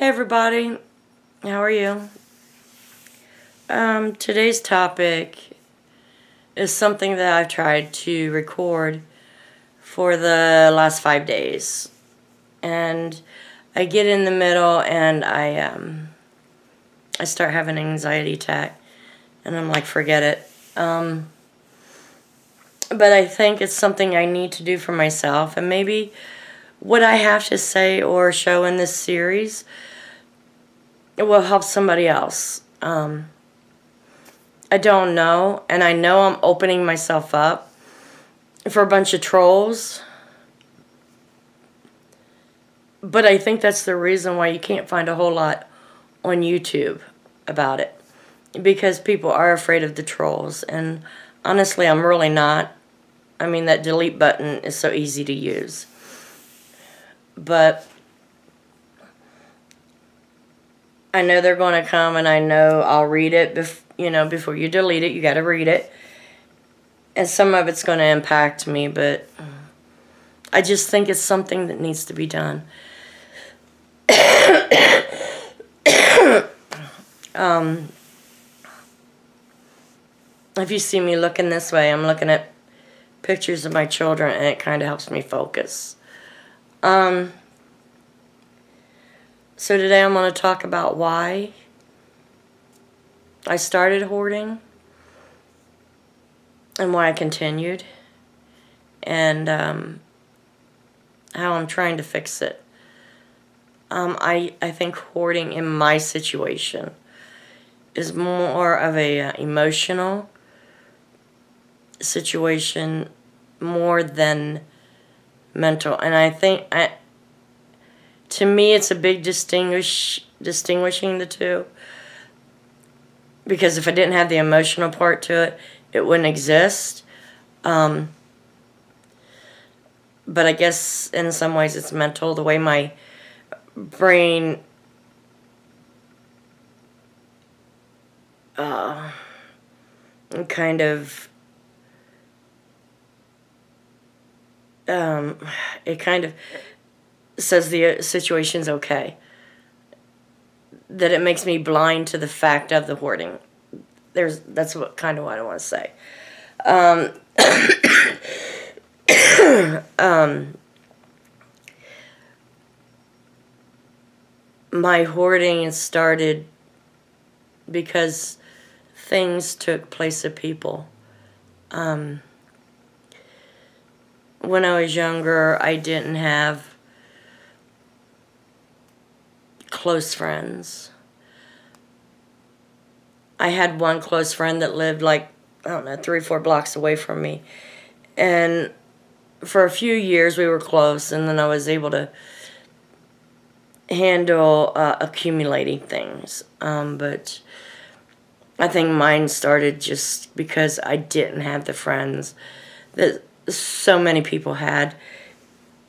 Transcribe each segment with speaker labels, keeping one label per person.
Speaker 1: Hey everybody, how are you? Today's topic is something that I've tried to record for the last 5 days. And I get in the middle and I start having an anxiety attack. And I'm like, forget it. But I think it's something I need to do for myself. And maybe what I have to say or show in this series, it will help somebody else. I don't know, and I know I'm opening myself up for a bunch of trolls, but I think that's the reason why you can't find a whole lot on YouTube about it, because people are afraid of the trolls, and honestly, I'm really not. I mean, that delete button is so easy to use, but I know they're going to come, and I know I'll read it. Before you delete it, you got to read it. And some of it's going to impact me, but I just think it's something that needs to be done. If you see me looking this way, I'm looking at pictures of my children, and it kind of helps me focus. So today I'm going to talk about why I started hoarding and why I continued, and how I'm trying to fix it. I think hoarding in my situation is more of a emotional situation more than mental, and I think to me it's a big distinguishing the two, because if I didn't have the emotional part to it, it wouldn't exist. But I guess in some ways it's mental, the way my brain kind of it kind of says the situation's okay. That it makes me blind to the fact of the hoarding. That's what I want to say. My hoarding started because things took place of people. When I was younger, I didn't have close friends. I had one close friend that lived like, I don't know, 3 or 4 blocks away from me. And for a few years we were close, and then I was able to handle accumulating things. But I think mine started just because I didn't have the friends that so many people had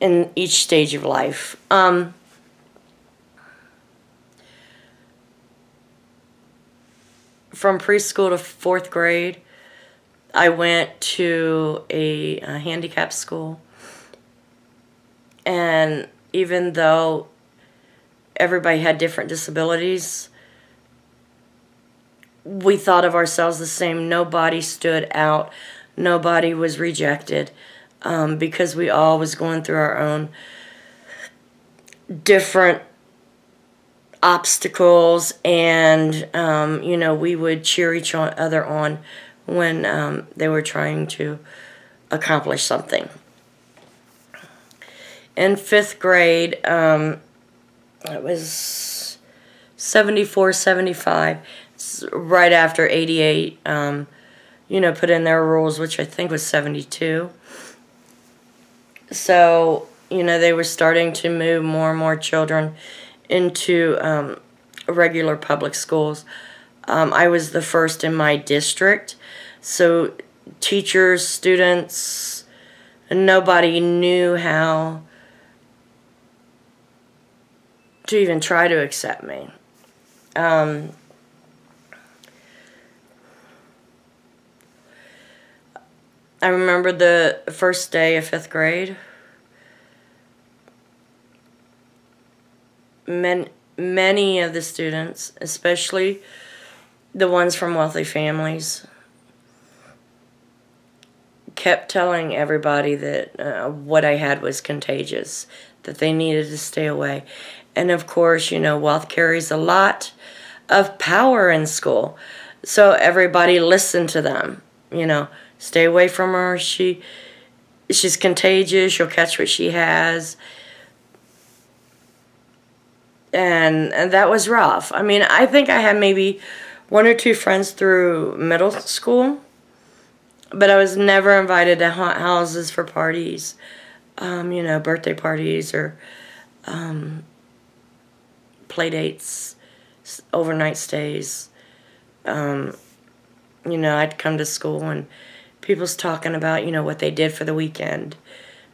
Speaker 1: in each stage of life. From preschool to 4th grade, I went to a handicapped school. And even though everybody had different disabilities, we thought of ourselves the same. Nobody stood out. Nobody was rejected, because we all was going through our own different obstacles, and we would cheer each other on when they were trying to accomplish something. In 5th grade, it was 74, 75, right after 88, put in their rules, which I think was 72. So, they were starting to move more and more children into regular public schools. I was the first in my district, so teachers, students, nobody knew how to even try to accept me. I remember the first day of 5th grade. many of the students, especially the ones from wealthy families, kept telling everybody that what I had was contagious, that they needed to stay away. And of course, you know, wealth carries a lot of power in school. So everybody listened to them, you know, stay away from her. She's contagious. You'll catch what she has. And that was rough. I mean, I think I had maybe 1 or 2 friends through middle school, but I was never invited to houses for parties, you know, birthday parties or play dates, overnight stays. You know, I'd come to school and people's talking about, you know, what they did for the weekend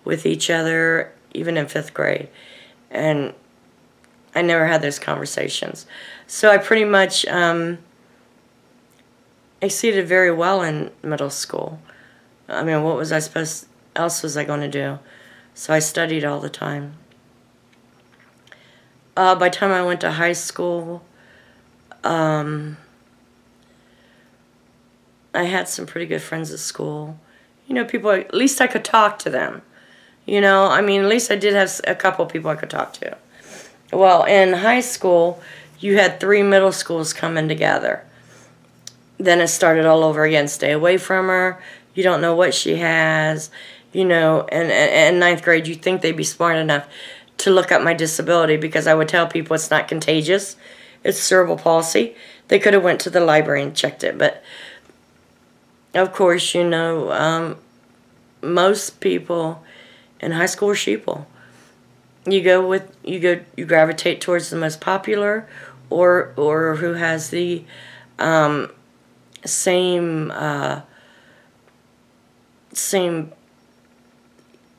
Speaker 1: with each other, even in 5th grade. And I never had those conversations. So I pretty much exceeded very well in middle school. I mean, what was I else was I going to do? So I studied all the time. By the time I went to high school, I had some pretty good friends at school. You know, people, at least I could talk to them. You know, I mean, at least I did have a couple of people I could talk to. Well, in high school, you had 3 middle schools coming together. Then it started all over again. Stay away from her. You don't know what she has. You know, and in 9th grade, you think they'd be smart enough to look up my disability because I would tell people it's not contagious. It's cerebral palsy. They could have went to the library and checked it. But, of course, you know, most people in high school are sheeple. You gravitate towards the most popular or who has the same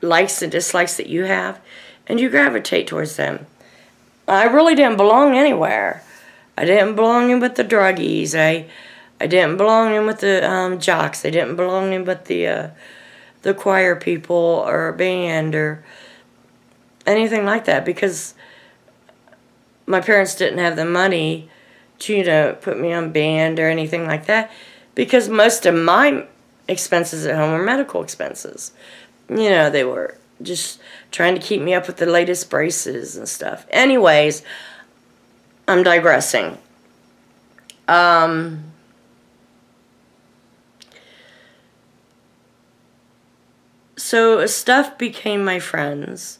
Speaker 1: likes and dislikes that you have, and you gravitate towards them. I really didn't belong anywhere. I didn't belong in with the druggies. I didn't belong in with the jocks. I didn't belong in with the choir people or band or anything like that, because my parents didn't have the money to, you know, put me on band or anything like that, because most of my expenses at home were medical expenses. You know, they were just trying to keep me up with the latest braces and stuff. Anyways, I'm digressing. So stuff became my friends.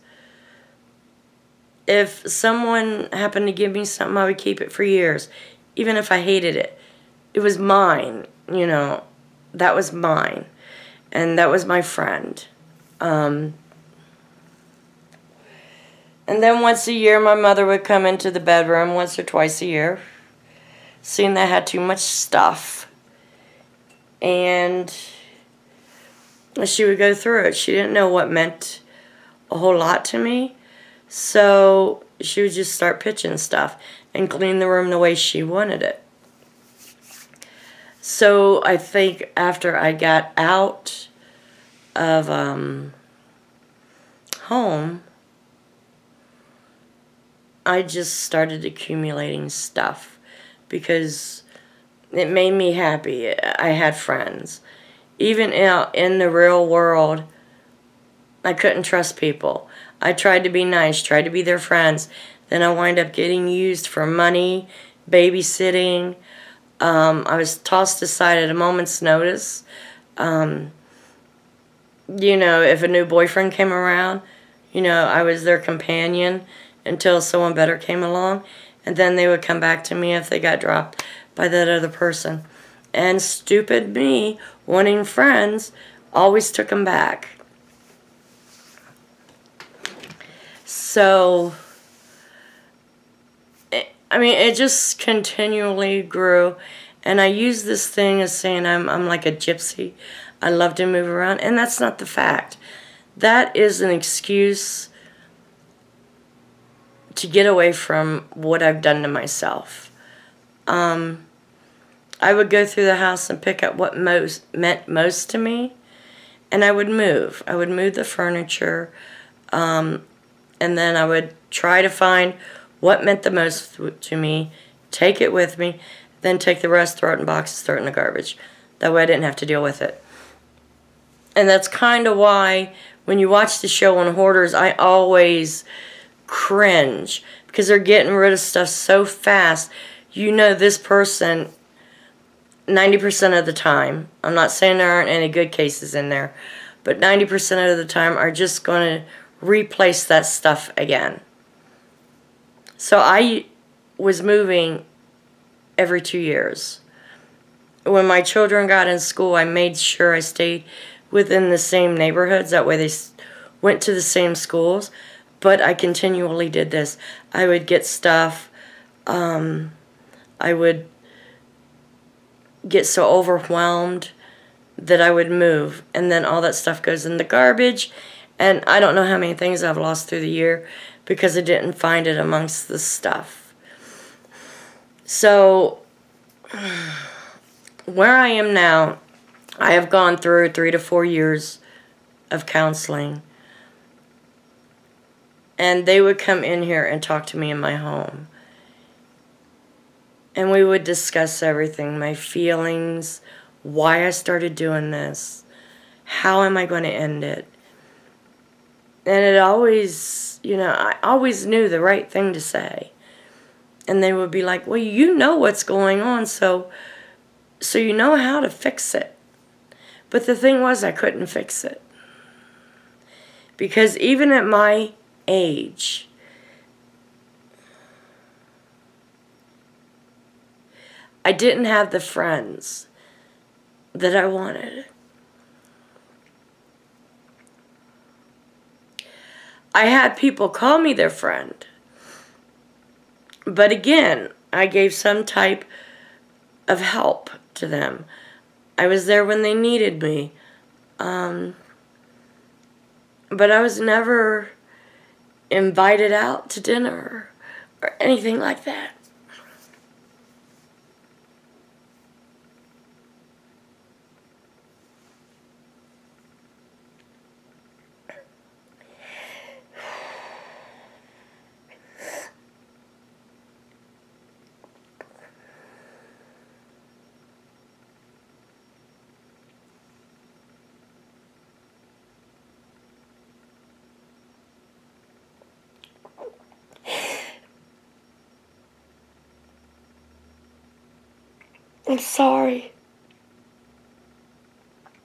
Speaker 1: If someone happened to give me something, I would keep it for years, even if I hated it. It was mine, you know. That was mine, and that was my friend. And then once a year, my mother would come into the bedroom once or twice a year, seeing that I had too much stuff. And she would go through it. She didn't know what meant a whole lot to me, so she would just start pitching stuff and clean the room the way she wanted it. So I think after I got out of home, I just started accumulating stuff because it made me happy. I had friends. Even out in the real world, I couldn't trust people. I tried to be nice, tried to be their friends. Then I wind up getting used for money, babysitting. I was tossed aside at a moment's notice. You know, if a new boyfriend came around, you know, I was their companion until someone better came along. And then they would come back to me if they got dropped by that other person. And stupid me, wanting friends, always took them back. So, I mean, it just continually grew. And I use this thing as saying I'm like a gypsy. I love to move around. And that's not the fact. That is an excuse to get away from what I've done to myself. I would go through the house and pick up what meant most to me, and I would move. I would move the furniture, and then I would try to find what meant the most to me, take it with me, then take the rest, throw it in boxes, throw it in the garbage. That way I didn't have to deal with it. And that's kind of why when you watch the show on hoarders, I always cringe, because they're getting rid of stuff so fast. You know, this person, 90% of the time, I'm not saying there aren't any good cases in there, but 90% of the time are just going to replace that stuff again. So I was moving every 2 years. When my children got in school, I made sure I stayed within the same neighborhoods. That way they went to the same schools. But I continually did this. I would get stuff. I would get so overwhelmed that I would move. And then all that stuff goes in the garbage. And I don't know how many things I've lost through the year because I didn't find it amongst the stuff. So where I am now, I have gone through 3 to 4 years of counseling. And they would come in here and talk to me in my home. And we would discuss everything, my feelings, why I started doing this, how am I going to end it. And it always, you know, I always knew the right thing to say. And they would be like, well, you know what's going on, so you know how to fix it. But the thing was, I couldn't fix it. Because even at my age, I didn't have the friends that I wanted. I had people call me their friend. But again, I gave some type of help to them. I was there when they needed me. But I was never invited out to dinner or anything like that. I'm sorry.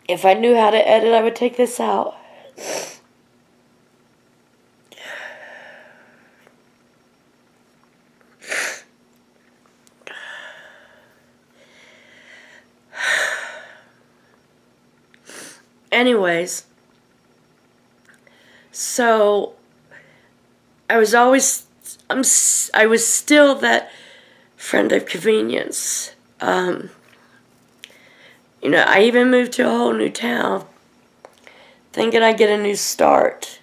Speaker 1: If I knew how to edit, I would take this out. Anyways, so I was still that friend of convenience. You know, I even moved to a whole new town thinking I'd get a new start.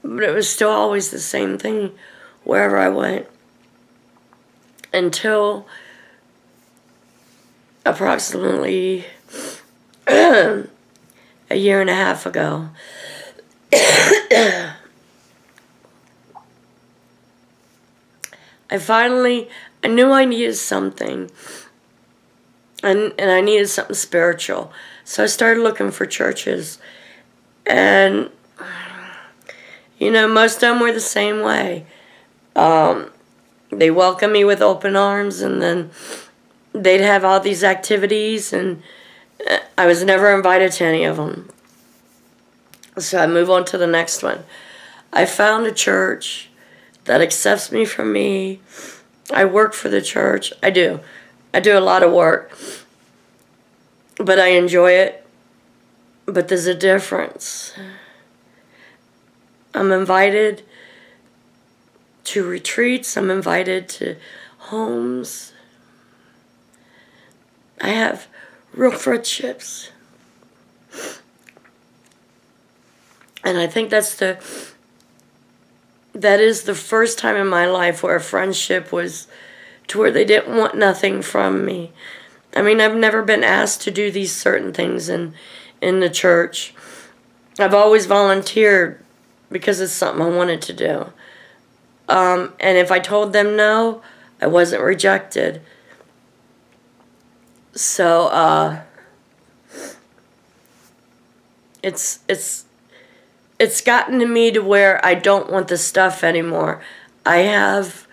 Speaker 1: But it was still always the same thing wherever I went. Until approximately a year and a half ago. I knew I needed something, and I needed something spiritual. So I started looking for churches, and, you know, most of them were the same way. They welcomed me with open arms, and then they'd have all these activities, and I was never invited to any of them. So I move on to the next one. I found a church that accepts me for me. I work for the church. I do a lot of work, but I enjoy it. But there's a difference. I'm invited to retreats. I'm invited to homes. I have real friendships. And I think that is the first time in my life where a friendship was to where they didn't want nothing from me. I mean, I've never been asked to do these certain things in the church. I've always volunteered because it's something I wanted to do. And if I told them no, I wasn't rejected. So, it's gotten to me to where I don't want the stuff anymore. I have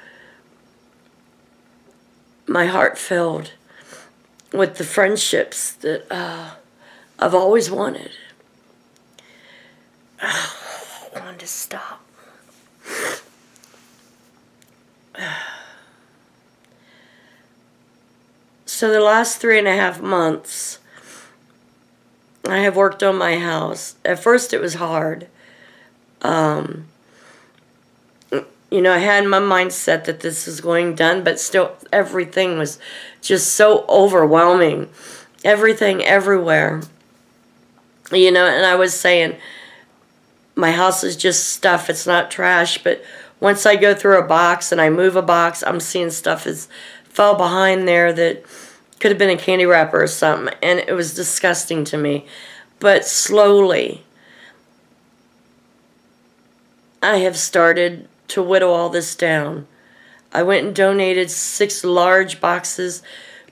Speaker 1: my heart filled with the friendships that I've always wanted. I wanted to stop. So the last 3.5 months, I have worked on my house. At first it was hard. You know, I had my mindset that this was going done, but still everything was just so overwhelming. Everything everywhere. You know, and I was saying, my house is just stuff, it's not trash, but once I go through a box and I move a box, I'm seeing stuff is fell behind there that could have been a candy wrapper or something, and it was disgusting to me. But slowly, I have started to whittle all this down. I went and donated 6 large boxes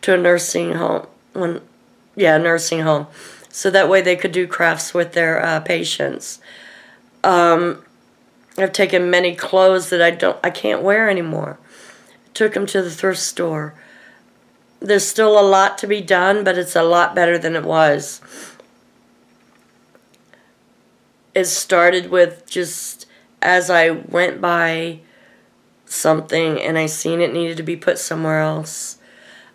Speaker 1: to a nursing home. Nursing home. So that way they could do crafts with their patients. I've taken many clothes that I can't wear anymore. Took them to the thrift store. There's still a lot to be done, but it's a lot better than it was. It started with just as I went by something and I seen it needed to be put somewhere else,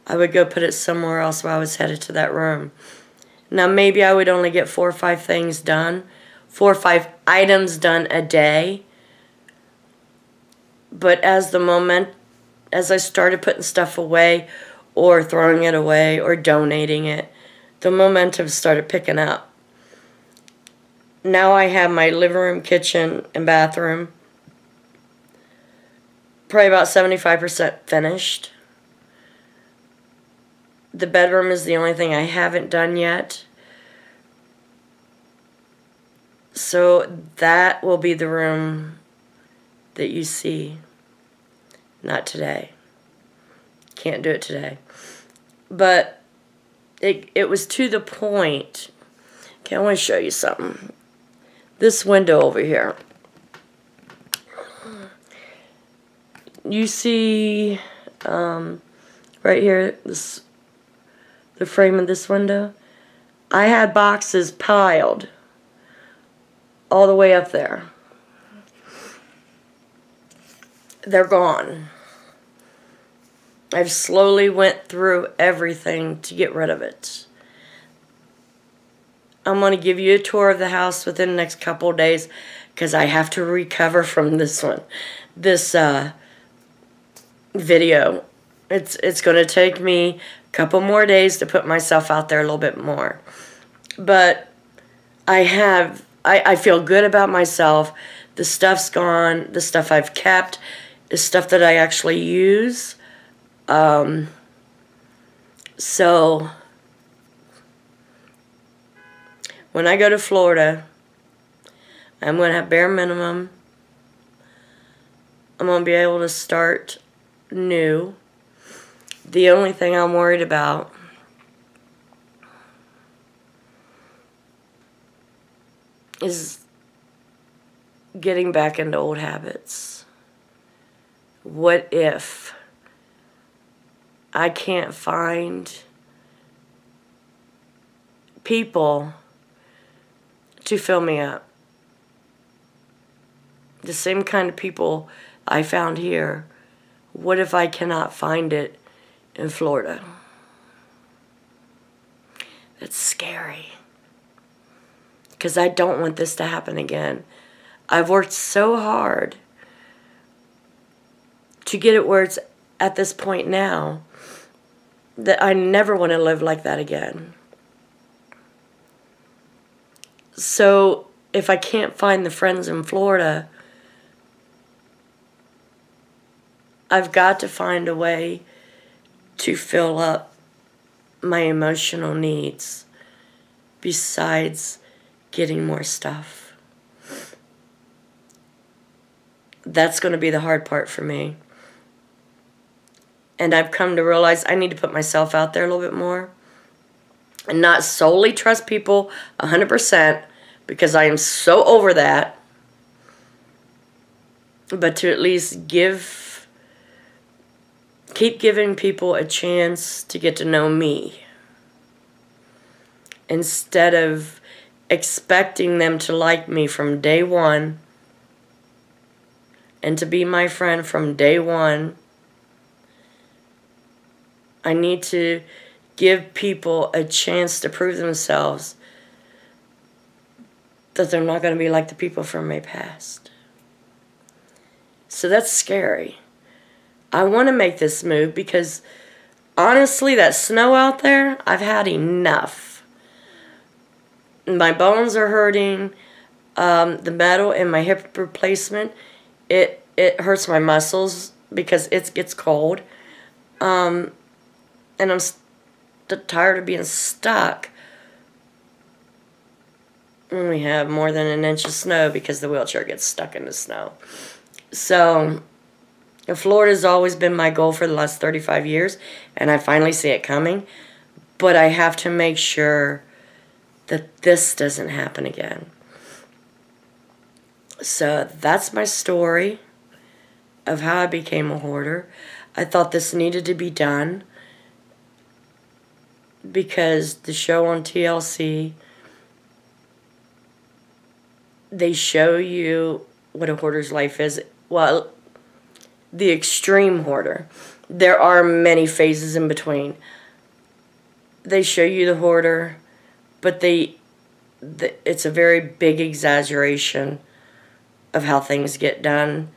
Speaker 1: I would go put it somewhere else while I was headed to that room. Now maybe I would only get 4 or 5 things done, 4 or 5 items done a day. But as I started putting stuff away or throwing it away or donating it, the momentum started picking up. Now I have my living room, kitchen, and bathroom probably about 75% finished. The bedroom is the only thing I haven't done yet. So that will be the room that you see. Not today. Can't do it today. But it was to the point. Okay, I want to show you something. This window over here. You see right here, the frame of this window? I had boxes piled all the way up there. They're gone. I've slowly went through everything to get rid of it. I'm going to give you a tour of the house within the next couple of days because I have to recover from this video. It's going to take me a couple more days to put myself out there a little bit more. But I feel good about myself. The stuff's gone. The stuff I've kept is stuff that I actually use. So when I go to Florida, I'm going to have bare minimum. I'm going to be able to start new. The only thing I'm worried about is getting back into old habits. What if I can't find people to fill me up? The same kind of people I found here. What if I cannot find it in Florida? That's scary. Because I don't want this to happen again. I've worked so hard to get it where it's at this point now that I never want to live like that again. So if I can't find the friends in Florida, I've got to find a way to fill up my emotional needs besides getting more stuff. that's going to be the hard part for me. And I've come to realize I need to put myself out there a little bit more. And not solely trust people 100%, because I am so over that. But to at least keep giving people a chance to get to know me, instead of expecting them to like me from day one and to be my friend from day one. I need to give people a chance to prove themselves that they're not going to be like the people from my past. So that's scary. I want to make this move because, honestly, that snow out there, I've had enough. My bones are hurting. The metal in my hip replacement, it hurts my muscles because it gets cold. And I'm tired of being stuck when we have more than an inch of snow because the wheelchair gets stuck in the snow. So Florida's always been my goal for the last 35 years, and I finally see it coming. But I have to make sure that this doesn't happen again. So that's my story of how I became a hoarder. I thought this needed to be done because the show on TLC, they show you what a hoarder's life is. Well, the extreme hoarder. There are many phases in between. They show you the hoarder, but it's a very big exaggeration of how things get done.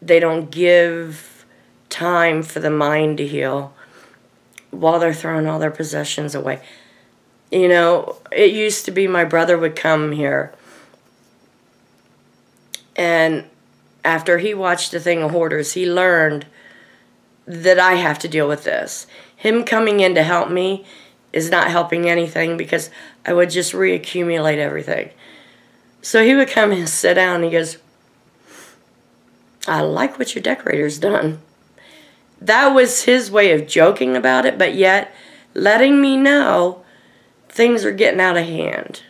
Speaker 1: They don't give time for the mind to heal while they're throwing all their possessions away. You know, it used to be my brother would come here, and after he watched The Thing of Hoarders, he learned that I have to deal with this. Him coming in to help me is not helping anything because I would just reaccumulate everything. So he would come and sit down and he goes, I like what your decorator's done. That was his way of joking about it, but yet letting me know things are getting out of hand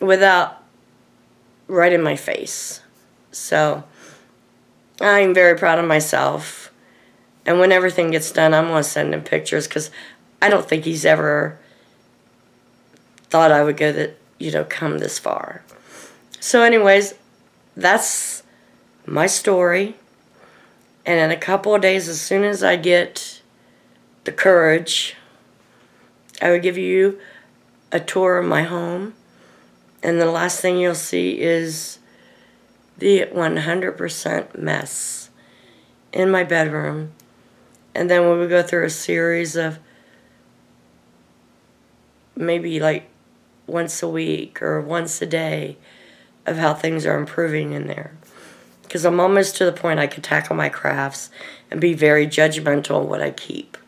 Speaker 1: without right in my face. So I'm very proud of myself. And when everything gets done, I'm going to send him pictures because I don't think he's ever thought I would come this far. So anyways, that's my story. And in a couple of days, as soon as I get the courage, I will give you a tour of my home. And the last thing you'll see is the 100% mess in my bedroom. And then we will go through a series of maybe like once a week or once a day of how things are improving in there. Because I'm almost to the point I can tackle my crafts and be very judgmental of what I keep.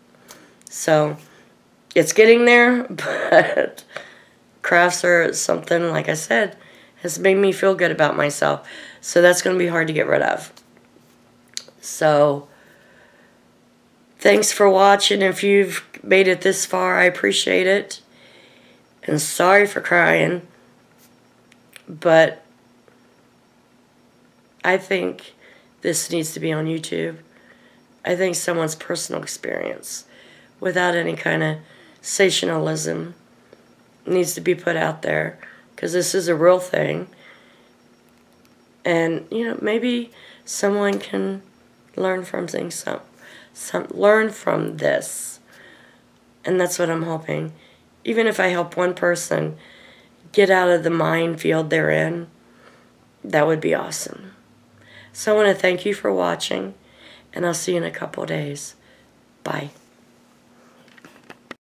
Speaker 1: So it's getting there, but crafts are something, like I said, has made me feel good about myself. So that's going to be hard to get rid of. So thanks for watching. If you've made it this far, I appreciate it. And sorry for crying. But I think this needs to be on YouTube. I think someone's personal experience, without any kind of sensationalism, needs to be put out there. Because this is a real thing. And, you know, maybe someone can learn from things, learn from this. And that's what I'm hoping. Even if I help one person get out of the minefield they're in, that would be awesome. So I want to thank you for watching, and I'll see you in a couple days. Bye.